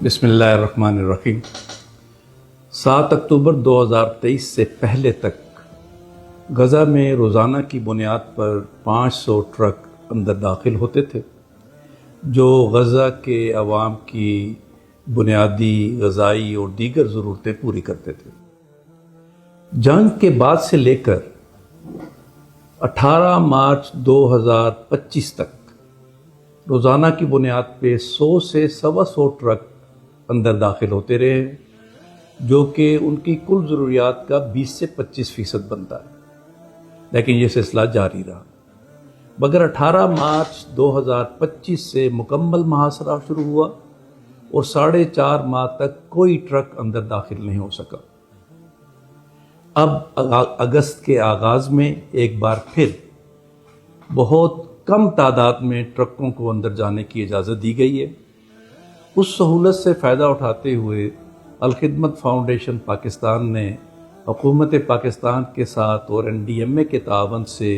بسم اللہ الرحمن الرحیم۔ 7 اکتوبر 2023 سے پہلے تک غزہ میں روزانہ کی بنیاد پر 500 ٹرک اندر داخل ہوتے تھے جو غزہ کے عوام کی بنیادی غذائی اور دیگر ضرورتیں پوری کرتے تھے۔ جنگ کے بعد سے لے کر 18 مارچ 2025 تک روزانہ کی بنیاد پہ 100 سے 125 ٹرک اندر داخل ہوتے رہے، جو کہ ان کی کل ضروریات کا 20 سے 25% بنتا ہے، لیکن یہ سلسلہ جاری رہا مگر 18 مارچ 2025 سے مکمل محاصرہ شروع ہوا اور 4.5 ماہ تک کوئی ٹرک اندر داخل نہیں ہو سکا۔ اب اگست کے آغاز میں ایک بار پھر بہت کم تعداد میں ٹرکوں کو اندر جانے کی اجازت دی گئی ہے۔ اس سہولت سے فائدہ اٹھاتے ہوئے الخدمت فاؤنڈیشن پاکستان نے حکومت پاکستان کے ساتھ اور NDMA کے تعاون سے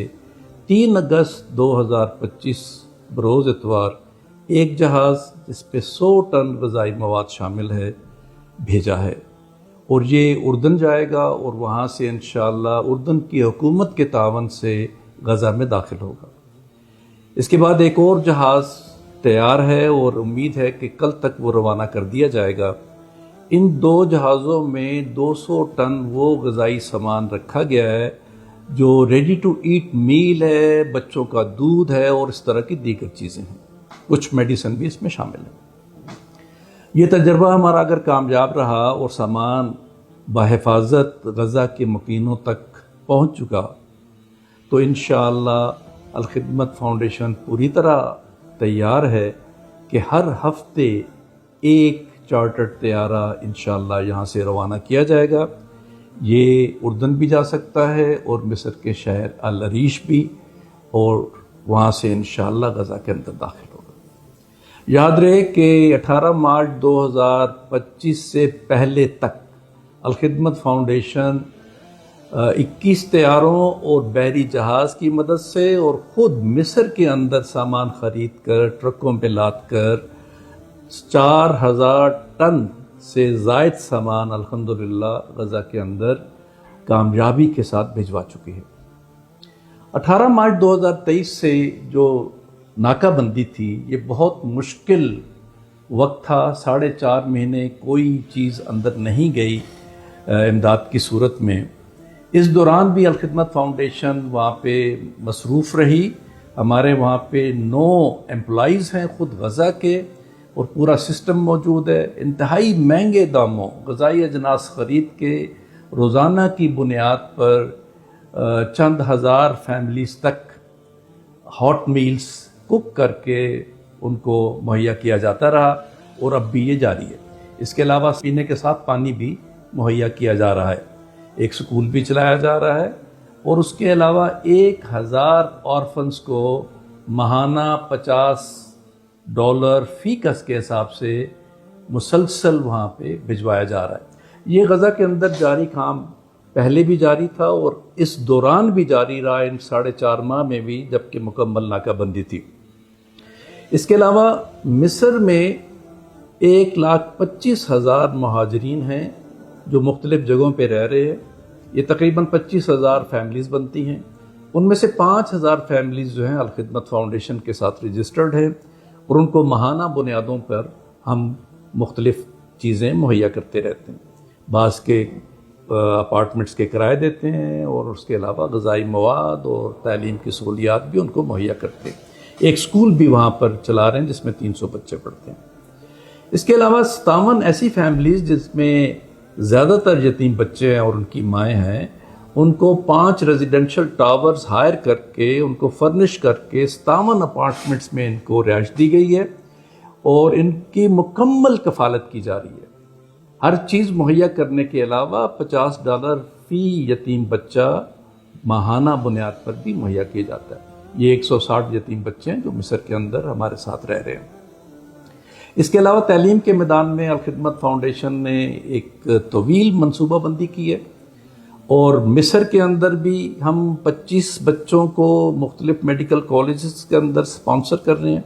3 اگست 2025 بروز اتوار ایک جہاز جس پہ 100 ٹن غذائی مواد شامل ہے بھیجا ہے، اور یہ اردن جائے گا اور وہاں سے انشاءاللہ اردن کی حکومت کے تعاون سے غزہ میں داخل ہوگا۔ اس کے بعد ایک اور جہاز تیار ہے اور امید ہے کہ کل تک وہ روانہ کر دیا جائے گا۔ ان 2 جہازوں میں 200 ٹن وہ غذائی سامان رکھا گیا ہے جو ریڈی ٹو ایٹ میل ہے، بچوں کا دودھ ہے اور اس طرح کی دیگر چیزیں ہیں، کچھ میڈیسن بھی اس میں شامل ہیں۔ یہ تجربہ ہمارا اگر کامیاب رہا اور سامان بحفاظت غزہ کے مکینوں تک پہنچ چکا تو انشاءاللہ الخدمت فاؤنڈیشن پوری طرح تیار ہے کہ ہر ہفتے ایک چارٹرڈ طیارہ انشاءاللہ یہاں سے روانہ کیا جائے گا۔ یہ اردن بھی جا سکتا ہے اور مصر کے شہر العریش بھی، اور وہاں سے انشاءاللہ غزہ کے اندر داخل ہوگا۔ یاد رہے کہ 18 مارچ 2025 سے پہلے تک الخدمت فاؤنڈیشن 21 طیاروں اور بحری جہاز کی مدد سے اور خود مصر کے اندر سامان خرید کر ٹرکوں پہ لاد کر 4000 ٹن سے زائد سامان الحمدللہ غزہ کے اندر کامیابی کے ساتھ بھجوا چکی ہے۔ 18 مارچ 2023 سے جو ناکہ بندی تھی یہ بہت مشکل وقت تھا، 4.5 مہینے کوئی چیز اندر نہیں گئی امداد کی صورت میں۔ اس دوران بھی الخدمت فاؤنڈیشن وہاں پہ مصروف رہی۔ ہمارے وہاں پہ 9 امپلائیز ہیں خود غزہ کے، اور پورا سسٹم موجود ہے۔ انتہائی مہنگے داموں غذائی اجناس خرید کے روزانہ کی بنیاد پر چند ہزار فیملیز تک ہاٹ میلز کوک کر کے ان کو مہیا کیا جاتا رہا، اور اب بھی یہ جاری ہے۔ اس کے علاوہ پینے کے ساتھ پانی بھی مہیا کیا جا رہا ہے، ایک سکول بھی چلایا جا رہا ہے، اور اس کے علاوہ 1000 آرفنز کو ماہانہ $50 فی کس کے حساب سے مسلسل وہاں پہ بھجوایا جا رہا ہے۔ یہ غزہ کے اندر جاری کام پہلے بھی جاری تھا اور اس دوران بھی جاری رہا، ان 4.5 ماہ میں بھی، جبکہ مکمل ناکہ بندی تھی۔ اس کے علاوہ مصر میں 1,25,000 مہاجرین ہیں جو مختلف جگہوں پہ رہ رہے ہیں۔ یہ تقریباً 25,000 فیملیز بنتی ہیں، ان میں سے 5,000 فیملیز جو ہیں الخدمت فاؤنڈیشن کے ساتھ رجسٹرڈ ہیں، اور ان کو ماہانہ بنیادوں پر ہم مختلف چیزیں مہیا کرتے رہتے ہیں۔ بعض کے اپارٹمنٹس کے کرائے دیتے ہیں، اور اس کے علاوہ غذائی مواد اور تعلیم کی سہولیات بھی ان کو مہیا کرتے ہیں۔ ایک سکول بھی وہاں پر چلا رہے ہیں جس میں 300 بچے پڑھتے ہیں۔ اس کے علاوہ 57 ایسی فیملیز جس میں زیادہ تر یتیم بچے ہیں اور ان کی مائیں ہیں، ان کو 5 ریزیڈنشل ٹاورز ہائر کر کے ان کو فرنش کر کے 57 اپارٹمنٹس میں ان کو رہائش دی گئی ہے، اور ان کی مکمل کفالت کی جا رہی ہے۔ ہر چیز مہیا کرنے کے علاوہ $50 فی یتیم بچہ ماہانہ بنیاد پر بھی مہیا کیا جاتا ہے۔ یہ 160 یتیم بچے ہیں جو مصر کے اندر ہمارے ساتھ رہ رہے ہیں۔ اس کے علاوہ تعلیم کے میدان میں الخدمت فاؤنڈیشن نے ایک طویل منصوبہ بندی کی ہے، اور مصر کے اندر بھی ہم 25 بچوں کو مختلف میڈیکل کالجز کے اندر سپانسر کر رہے ہیں۔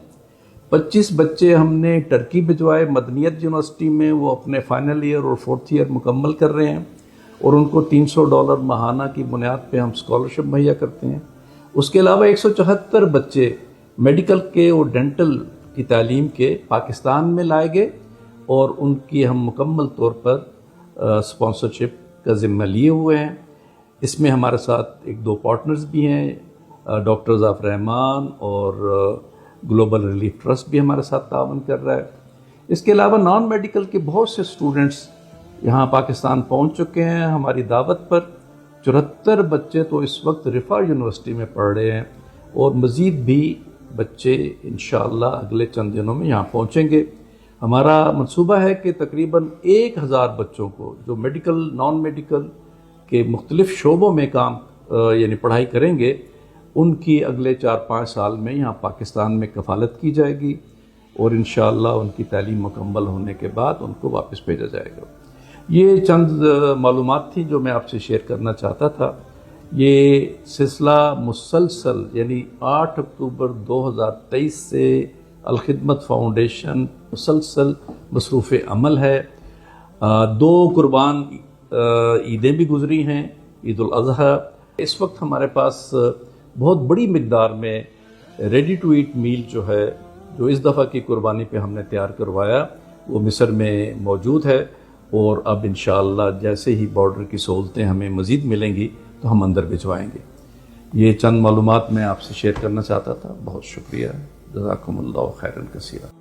25 بچے ہم نے ٹرکی بھجوائے مدنیت یونیورسٹی میں، وہ اپنے فائنل ایئر اور 4th ایئر مکمل کر رہے ہیں، اور ان کو $300 ماہانہ کی بنیاد پہ ہم اسکالرشپ مہیا کرتے ہیں۔ اس کے علاوہ 174 بچے میڈیکل کے اور ڈینٹل کی تعلیم کے پاکستان میں لائے گئے، اور ان کی ہم مکمل طور پر اسپانسرشپ کا ذمہ لیے ہوئے ہیں۔ اس میں ہمارے ساتھ 1-2 پارٹنرز بھی ہیں، ڈاکٹرز آف رحمان اور گلوبل ریلیف ٹرسٹ بھی ہمارے ساتھ تعاون کر رہا ہے۔ اس کے علاوہ نان میڈیکل کے بہت سے اسٹوڈنٹس یہاں پاکستان پہنچ چکے ہیں ہماری دعوت پر۔ 74 بچے تو اس وقت رفاع یونیورسٹی میں پڑھ رہے ہیں، اور مزید بھی بچے انشاءاللہ اگلے چند دنوں میں یہاں پہنچیں گے۔ ہمارا منصوبہ ہے کہ تقریباً 1000 بچوں کو جو میڈیکل نان میڈیکل کے مختلف شعبوں میں کام یعنی پڑھائی کریں گے، ان کی اگلے 4-5 سال میں یہاں پاکستان میں کفالت کی جائے گی، اور انشاءاللہ ان کی تعلیم مکمل ہونے کے بعد ان کو واپس بھیجا جائے گا۔ یہ چند معلومات تھیں جو میں آپ سے شیئر کرنا چاہتا تھا۔ یہ سلسلہ مسلسل یعنی 8 اکتوبر 2023 سے الخدمت فاؤنڈیشن مسلسل مصروف عمل ہے۔ 2 قربان عیدیں بھی گزری ہیں، عید الاضحیٰ۔ اس وقت ہمارے پاس بہت بڑی مقدار میں ریڈی ٹو ایٹ میل جو اس دفعہ کی قربانی پہ ہم نے تیار کروایا، وہ مصر میں موجود ہے، اور اب انشاءاللہ جیسے ہی بارڈر کی سہولتیں ہمیں مزید ملیں گی تو ہم اندر بھجوائیں گے۔ یہ چند معلومات میں آپ سے شیئر کرنا چاہتا تھا۔ بہت شکریہ، جزاکم اللہ خیرا کثیرا۔